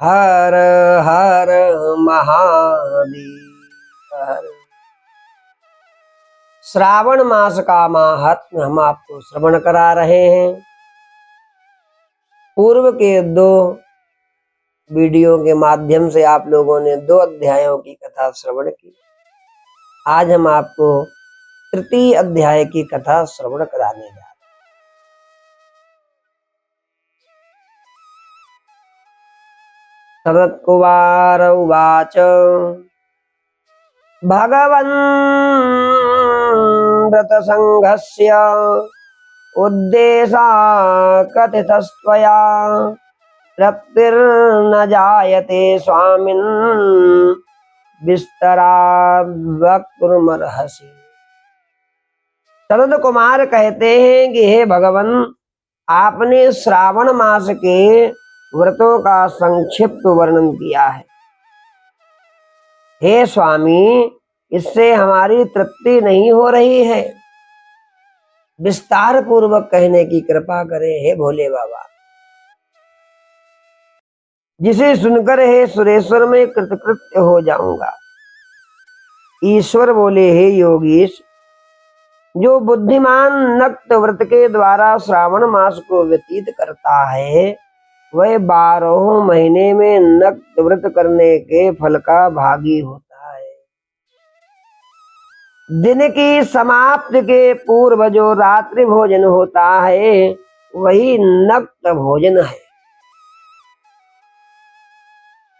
हर हर महादेव हर। श्रावण मास का महात्म्य हम आपको श्रवण करा रहे हैं। पूर्व के 2 वीडियो के माध्यम से आप लोगों ने 2 अध्यायों की कथा श्रवण की। आज हम आपको तृतीय अध्याय की कथा श्रवण कराने जा रहे हैं। सनत्कुमार उवाच भगवन् व्रतसङ्घस्य उद्देशा कथितस्त्वया तृप्तिर्न जायते स्वामिन् विस्तराद् वक्तुमर्हसि। सनत कुमार कहते हैं कि हे भगवान, आपने श्रावण मास के व्रतों का संक्षिप्त वर्णन किया है। हे स्वामी, इससे हमारी तृप्ति नहीं हो रही है, विस्तार पूर्वक कहने की कृपा करें हे भोले बाबा। जिसे सुनकर हे सुरेश्वर में कृतकृत्य हो जाऊंगा। ईश्वर बोले, हे योगीश, जो बुद्धिमान नक्त व्रत के द्वारा श्रावण मास को व्यतीत करता है, वह 12 महीने में नक्त व्रत करने के फल का भागी होता है। दिन की समाप्ति के पूर्व जो रात्रि भोजन होता है, वही नक्त भोजन है।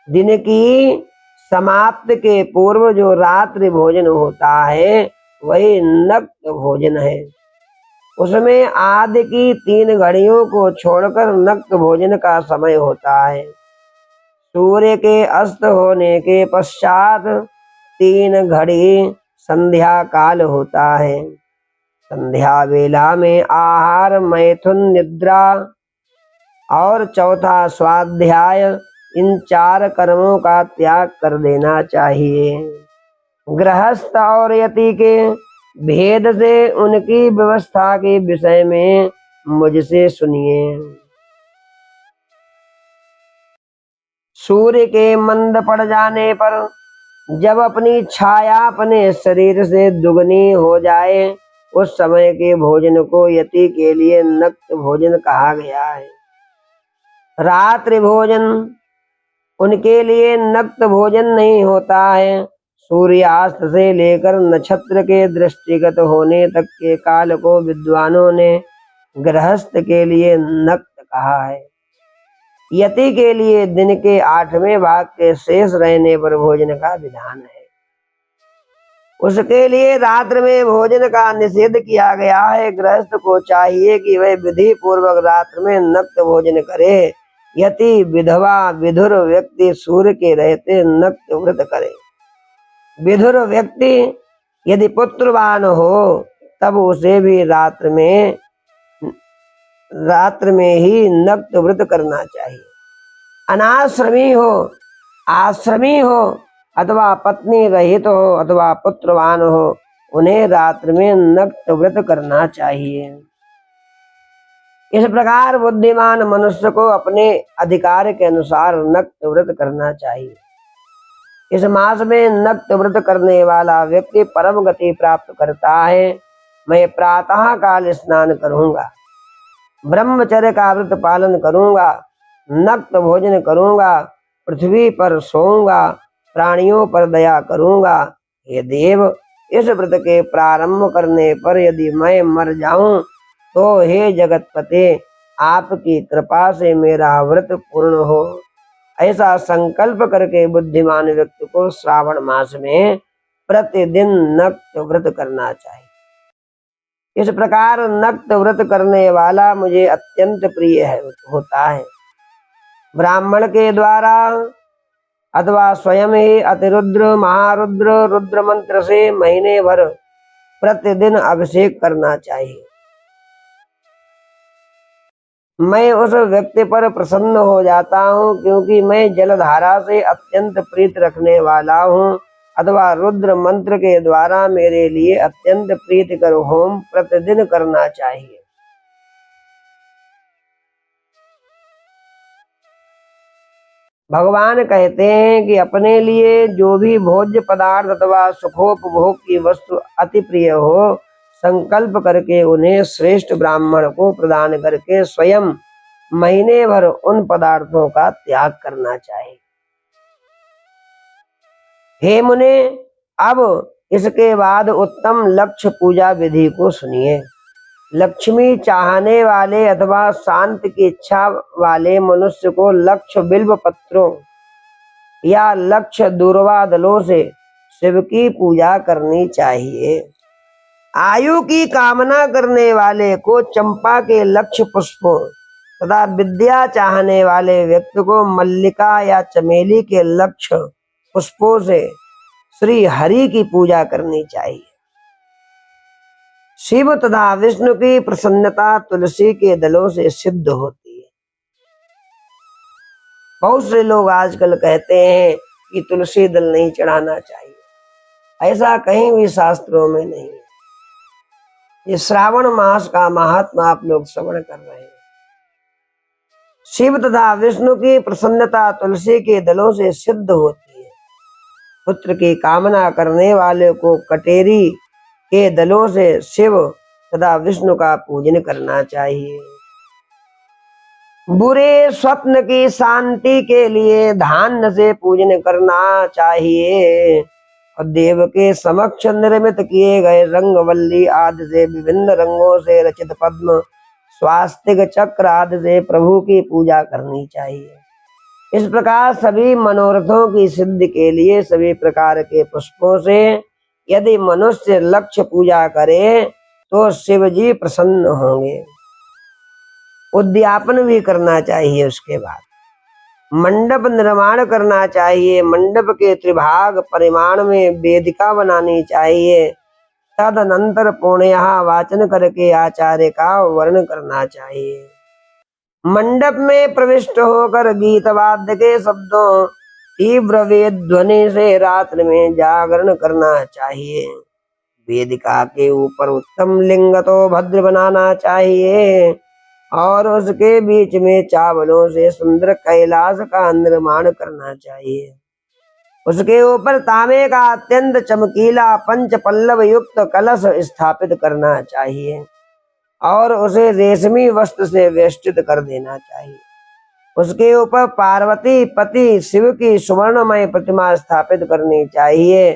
दिन की समाप्ति के पूर्व जो रात्रि भोजन होता है, वही नक्त भोजन है। उसमें आदि की 3 घड़ियों को छोड़कर नक्त भोजन का समय होता है। सूर्य के अस्त होने के पश्चात 3 घड़ी संध्या काल होता है। संध्या वेला में आहार, मैथुन, निद्रा और चौथा स्वाध्याय, इन 4 कर्मों का त्याग कर देना चाहिए। गृहस्थ और यति के भेद से उनकी व्यवस्था के विषय में मुझसे सुनिए। सूर्य के मंद पड़ जाने पर जब अपनी छाया अपने शरीर से दुगनी हो जाए, उस समय के भोजन को यति के लिए नक्त भोजन कहा गया है। रात्रि भोजन उनके लिए नक्त भोजन नहीं होता है। सूर्यास्त से लेकर नक्षत्र के दृष्टिगत होने तक के काल को विद्वानों ने गृहस्थ के लिए नक्त कहा है। यति के लिए दिन के 8वें भाग के शेष रहने पर भोजन का विधान है। उसके लिए रात्रि में भोजन का निषेध किया गया है। गृहस्थ को चाहिए कि वह विधि पूर्वक रात्रि में नक्त भोजन करे। यति, विधवा, विधुर व्यक्ति सूर्य के रहते नक्त व्रत करे। विधुर व्यक्ति यदि पुत्रवान हो तब उसे भी रात्रि में ही नक्त व्रत करना चाहिए। अनाश्रमी हो, आश्रमी हो, अथवा पत्नी रहित हो, अथवा पुत्रवान हो, उन्हें रात्रि में नक्त व्रत करना चाहिए। इस प्रकार बुद्धिमान मनुष्य को अपने अधिकार के अनुसार नक्त व्रत करना चाहिए। इस मास में नक्त व्रत करने वाला व्यक्ति परम गति प्राप्त करता है। मैं प्रातः काल स्नान करूंगा, ब्रह्मचर्य का व्रत पालन करूंगा, नक्त भोजन करूंगा, पृथ्वी पर सोऊंगा, प्राणियों पर दया करूंगा। हे देव, इस व्रत के प्रारंभ करने पर यदि मैं मर जाऊं तो हे जगतपते, आपकी कृपा से मेरा व्रत पूर्ण हो। ऐसा संकल्प करके बुद्धिमान व्यक्ति को श्रावण मास में प्रतिदिन नक्त व्रत करना चाहिए। इस प्रकार नक्त व्रत करने वाला मुझे अत्यंत प्रिय होता है। ब्राह्मण के द्वारा अथवा स्वयं ही अतिरुद्र, महारुद्र, रुद्र मंत्र से महीने भर प्रतिदिन अभिषेक करना चाहिए। मैं उस व्यक्ति पर प्रसन्न हो जाता हूँ, क्योंकि मैं जलधारा से अत्यंत प्रीत रखने वाला हूँ, अथवा रुद्र मंत्र के द्वारा मेरे लिए अत्यंत प्रीतिकर होम प्रतिदिन करना चाहिए। भगवान कहते हैं कि अपने लिए जो भी भोज्य पदार्थ अथवा सुखोपभोग की वस्तु अति प्रिय हो, संकल्प करके उन्हें श्रेष्ठ ब्राह्मण को प्रदान करके स्वयं महीने भर उन पदार्थों का त्याग करना चाहिए। हे मुने, अब इसके बाद उत्तम लक्ष्य पूजा विधि को सुनिए। लक्ष्मी चाहने वाले अथवा शांति की इच्छा वाले मनुष्य को लक्ष्य बिल्व पत्रों या लक्ष्य दूर्वा दलों से शिव की पूजा करनी चाहिए। आयु की कामना करने वाले को चंपा के लक्ष्य पुष्पों तथा विद्या चाहने वाले व्यक्ति को मल्लिका या चमेली के लक्ष्य पुष्पों से श्री हरि की पूजा करनी चाहिए। शिव तथा विष्णु की प्रसन्नता तुलसी के दलों से सिद्ध होती है। बहुत से लोग आजकल कहते हैं कि तुलसी दल नहीं चढ़ाना चाहिए, ऐसा कहीं भी शास्त्रों में नहीं है। ये श्रावण मास का महात्मा आप लोग श्रवण कर रहे हैं। शिव तथा विष्णु की प्रसन्नता तुलसी के दलों से सिद्ध होती है। पुत्र की कामना करने वाले को कटेरी के दलों से शिव तथा विष्णु का पूजन करना चाहिए। बुरे स्वप्न की शांति के लिए धान्य से पूजन करना चाहिए और देव के समक्ष निर्मित किए गए रंगवल्ली आदि से विभिन्न रंगों से रचित पद्म, स्वास्तिक चक्र आदि से प्रभु की पूजा करनी चाहिए। इस प्रकार सभी मनोरथों की सिद्धि के लिए सभी प्रकार के पुष्पों से यदि मनुष्य लक्ष्य पूजा करे तो शिव जी प्रसन्न होंगे। उद्यापन भी करना चाहिए। उसके बाद मंडप निर्माण करना चाहिए। मंडप के त्रिभाग परिमाण में वेदिका बनानी चाहिए। तदनंतर पुण्यः वाचन करके आचार्य का वर्ण करना चाहिए। मंडप में प्रविष्ट होकर गीत वाद्य के शब्दों तीव्र वेद ध्वनि से रात्रि में जागरण करना चाहिए। वेदिका के ऊपर उत्तम लिंग तो भद्र बनाना चाहिए और उसके बीच में चावलों से सुंदर कैलाश का निर्माण करना चाहिए। उसके ऊपर तांबे का अत्यंत चमकीला पंच पल्लव युक्त कलश स्थापित करना चाहिए और उसे रेशमी वस्त्र से वेष्टित कर देना चाहिए। उसके ऊपर पार्वती पति शिव की सुवर्णमय प्रतिमा स्थापित करनी चाहिए।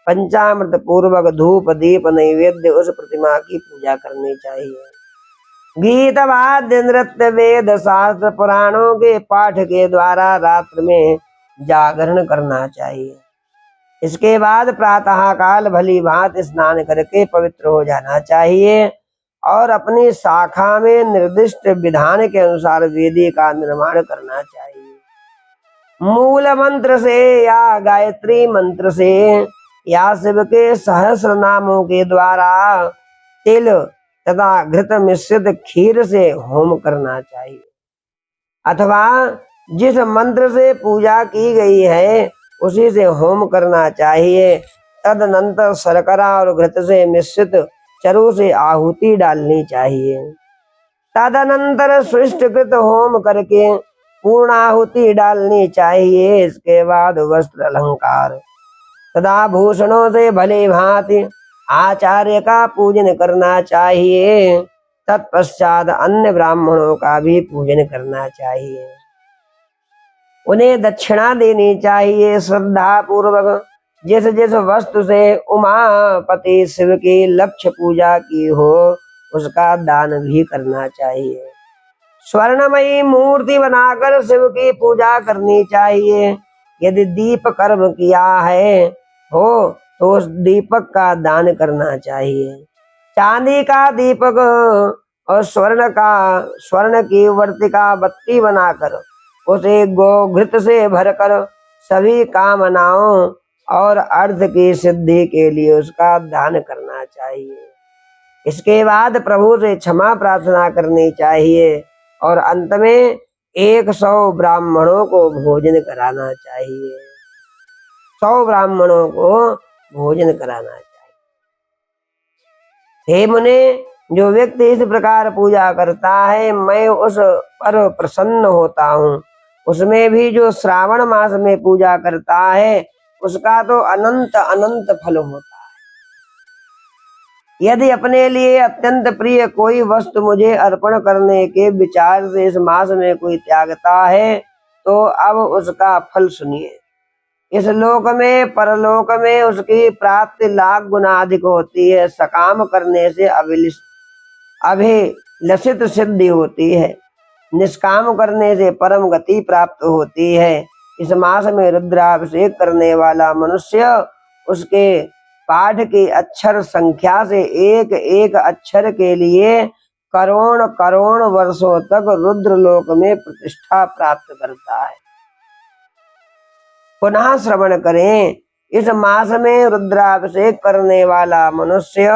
पंचामृत पूर्वक धूप दीप नैवेद्य उस प्रतिमा की पूजा करनी चाहिए। गीत वाद्य नृत्य वेद शास्त्र पुराणों के पाठ के द्वारा रात्र में जागरण करना चाहिए। इसके बाद प्रातः काल भली भांति स्नान करके पवित्र हो जाना चाहिए और अपनी शाखा में निर्दिष्ट विधान के अनुसार वेदी का निर्माण करना चाहिए। मूल मंत्र से या गायत्री मंत्र से या शिव के सहस्र नामों के द्वारा तिल तथा घृत मिश्रित खीर से होम करना चाहिए अथवा जिस मंत्र से पूजा की गई है उसी से होम करना चाहिए। तदनंतर शर्करा और घृत से मिश्रित चरु से आहुति डालनी चाहिए। तदनंतर सुष्टकृत होम करके पूर्ण आहुति डालनी चाहिए। इसके बाद वस्त्र अलंकार तथा भूषणों से भली भांति आचार्य का पूजन करना चाहिए। तत्पश्चात अन्य ब्राह्मणों का भी पूजन करना चाहिए। उन्हें दक्षिणा देनी चाहिए श्रद्धा पूर्वक। जिस जिस वस्तु से उमापति शिव की लक्ष्य पूजा की हो उसका दान भी करना चाहिए। स्वर्णमयी मूर्ति बनाकर शिव की पूजा करनी चाहिए। यदि दीप कर्म किया है हो तो उस दीपक का दान करना चाहिए। चांदी का दीपक और स्वर्ण की वर्तिका बत्ती बनाकर उसे गोघृत से भरकर सभी कामनाओं और अर्थ की सिद्धि के लिए उसका दान करना चाहिए। इसके बाद प्रभु से क्षमा प्रार्थना करनी चाहिए और अंत में 100 ब्राह्मणों को भोजन कराना चाहिए। 100 ब्राह्मणों को भोजन कराना चाहिए। हे मुने, जो व्यक्ति इस प्रकार पूजा करता है मैं उस पर प्रसन्न होता हूँ। उसमें भी जो श्रावण मास में पूजा करता है उसका तो अनंत अनंत फल होता है। यदि अपने लिए अत्यंत प्रिय कोई वस्तु मुझे अर्पण करने के विचार से इस मास में कोई त्यागता है तो अब उसका फल सुनिए। इस लोक में परलोक में उसकी प्राप्ति लाख गुना अधिक होती है। सकाम करने से अभिलषित सिद्धि होती है, निष्काम करने से परम गति प्राप्त होती है। इस मास में रुद्राभिषेक करने वाला मनुष्य उसके पाठ की अक्षर संख्या से एक एक अक्षर के लिए करोड़ करोड़ वर्षों तक रुद्रलोक में प्रतिष्ठा प्राप्त करता है। पुनः श्रवण करें, इस मास में रुद्राभिषेक करने वाला मनुष्य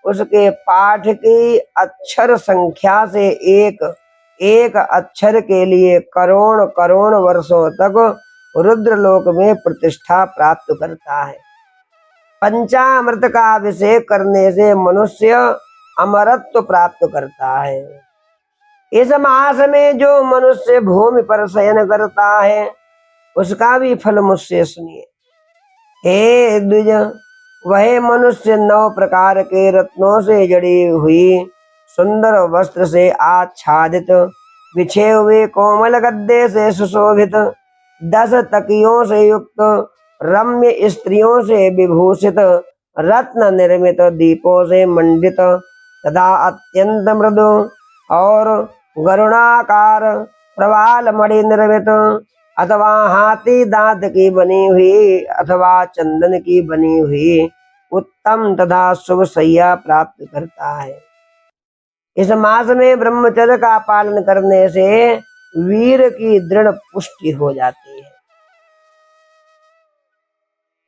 उसके पाठ की अक्षर संख्या से एक एक अक्षर के लिए करोड़ करोड़ वर्षों तक रुद्रलोक में प्रतिष्ठा प्राप्त करता है। पंचामृत का अभिषेक करने से मनुष्य अमरत्व प्राप्त करता है। इस मास में जो मनुष्य भूमि पर शयन करता है उसका भी फल मुझसे सुनिए। हे द्विज, वह मनुष्य 9 प्रकार के रत्नों से जड़ी हुई सुंदर वस्त्र से आच्छादित, बिछे हुए कोमल गद्दे से सुशोभित, 10 तकियों से युक्त, रम्य स्त्रियों से विभूषित, रत्न निर्मित दीपों से मंडित तथा अत्यंत मृदु और गरुणाकार प्रवाल मणि निर्मित अथवा हाथी दांत की बनी हुई अथवा चंदन की बनी हुई उत्तम तथा शुभ सैया प्राप्त करता है। इस मास में ब्रह्मचर्य का पालन करने से वीर की दृढ़ पुष्टि हो जाती है।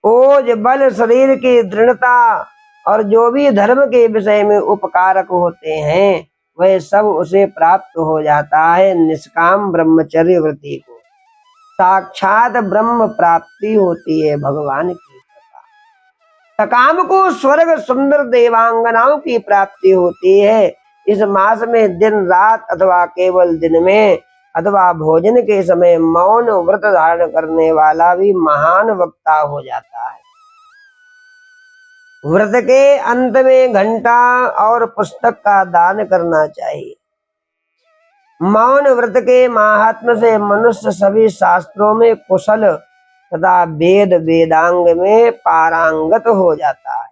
ओज बल शरीर की दृढ़ता और जो भी धर्म के विषय में उपकारक होते हैं वह सब उसे प्राप्त हो जाता है। निष्काम ब्रह्मचर्य व्रति को साक्षात ब्रह्म प्राप्ति होती है भगवान की कृपा। सकाम को स्वर्ग सुंदर देवांगनाओं की प्राप्ति होती है। इस मास में दिन रात अथवा केवल दिन में अथवा भोजन के समय मौन व्रत धारण करने वाला भी महान वक्ता हो जाता है। व्रत के अंत में घंटा और पुस्तक का दान करना चाहिए। मौन व्रत के महात्म से मनुष्य सभी शास्त्रों में कुशल तथा वेद वेदांग में पारंगत हो जाता है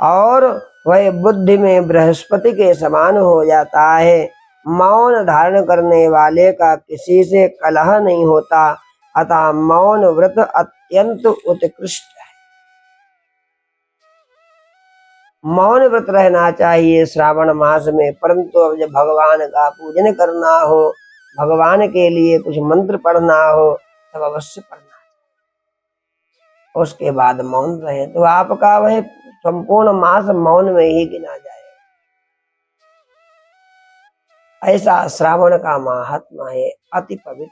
और वह बुद्धि में बृहस्पति के समान हो जाता है। मौन धारण करने वाले का किसी से कलह नहीं होता, अतः मौन व्रत अत्यंत उत्कृष्ट है। मौन व्रत रहना चाहिए श्रावण मास में, परंतु अब जब भगवान का पूजन करना हो, भगवान के लिए कुछ मंत्र पढ़ना हो तब अवश्य पढ़ना चाहिए। उसके बाद मौन रहे तो आपका वह संपूर्ण मास मौन में ही गिना जाए। ऐसा श्रावण का महात्मा है, अति पवित्र।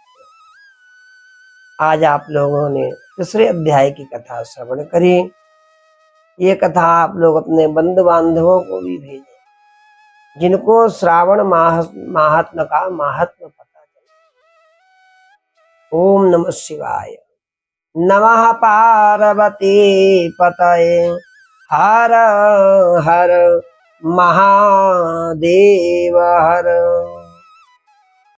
आज आप लोगों ने 3 अध्याय की कथा श्रवण करी। ये कथा आप लोग अपने बंधु बांधवों को भी भेजें जिनको श्रावण महात्मा का महात्मा पता चले। ओम नमः शिवाय। नमः पार्वती पतये हर हर महादेव हर।